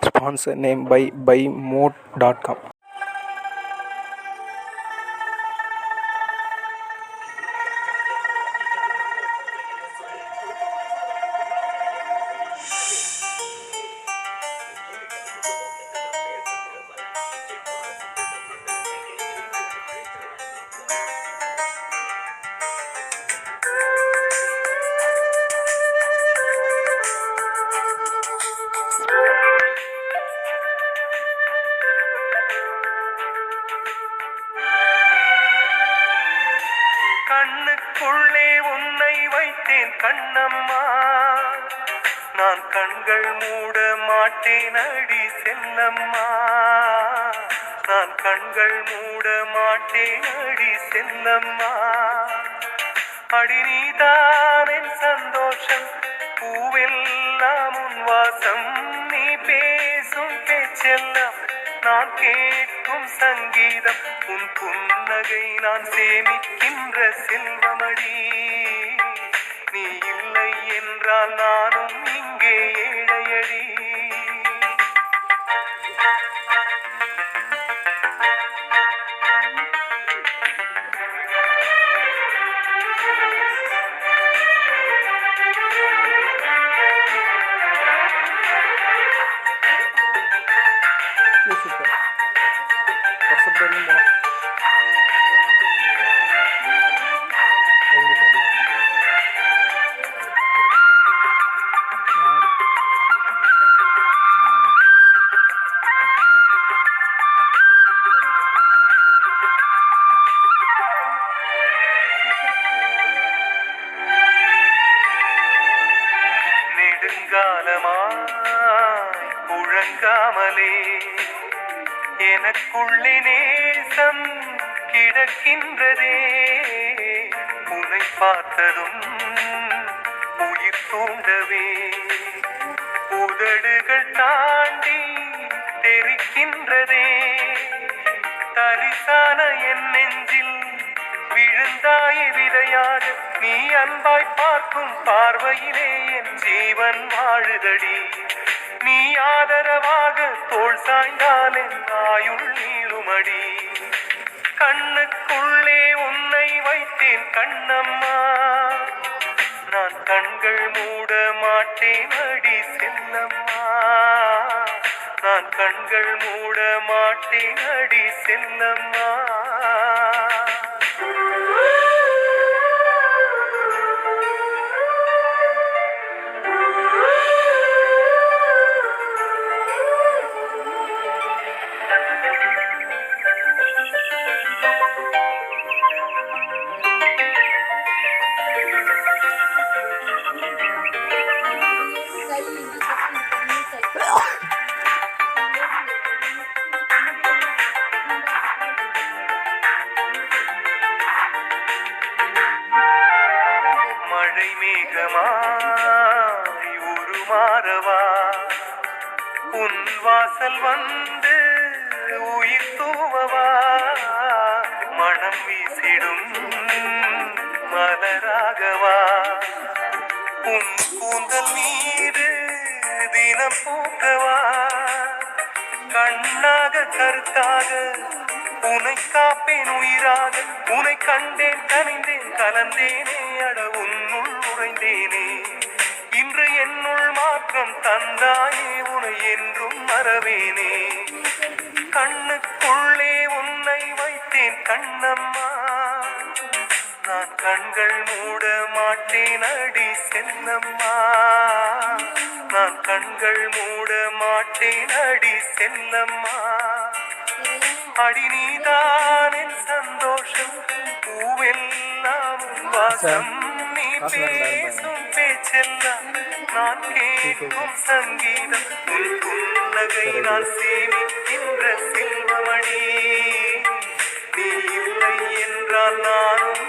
Sponsor name by buymode.com. கண்ணுக்குள்ளே உன்னை வைத்தேன் கண்ணம்மா, நான் கண்கள் மூட மாட்டேன் அடி செல்லம்மா, நான் கண்கள் மூட மாட்டேன் அடி செல்லம்மா. அடி நீதான் என் சந்தோஷம், பூவெல்லாம் உன் வாசம், நீ பேசும் பேச்செல்லாம் நான் கேட்கும் சங்கீதம், உன் புன்னகை நான் சேமிக்கின்ற செல்வமடி, நீ இல்லை என்றால் நானும் இங்கே ஏழையடி. நெடுங்காலமாய் புழங்காமலே எனக்குள்ளே நேசம் கிடக்கின்றதே, உன்னை பார்த்ததும் உயிர் தூண்டவே உதடுகள் தாண்டி தெரிக்கின்றதே, தரிசான என் நெஞ்சில் விழுந்தாய விதையாக, நீ அன்பாய் பார்க்கும் பார்வையிலே என் ஜீவன் வாழுதடி, நீ ஆதரவாக தோள் சாய்ந்தால் என் ஆயுள் நீளுமடி. கண்ணுக்குள்ளே உன்னை வைத்தேன் கண்ணம்மா, நான் கண்கள் மூட மாட்டேன் அடி செல்லம்மா, நான் கண்கள் மூட மாட்டேன் அடி செல்லம்மா. மழை மேகமாய் உருமாறவா, உன் வாசல் வந்து உயிர் தூவவா, மனம் வீசிடும் மலராகவா, உன் கூந்தல் மீது தினம் பூக்கவா, கண்ணாக கருத்தாக உனை காப்பேன் உயிராக, உனை கண்டேன் கனிந்தேன் கலந்தேனே அட உன்னுள் உறைந்தேனே, இன்று என்னுள் மாற்றம் தந்தாயே உனை என்றும் மறவேனே. கண்ணுக்குள்ளே உன்னை வைத்தேன் கண்ணம்மா, நான் கண்கள் மூட மாட்டேன் அடி செல்லம்மா, நான் கண்கள் மூட மாட்டேன் அடி செல்லம்மா. அடி நீதான் என் சந்தோஷம், பூவெல்லாம் உன் வாசம், நீ பேசும் பேச்செல்லாம் நான் கேட்கும் சங்கீதம், உன் புன்னகை நான் சேமிக்கின்ற செல்வமடி, நீ இல்லை என்றால் நானும்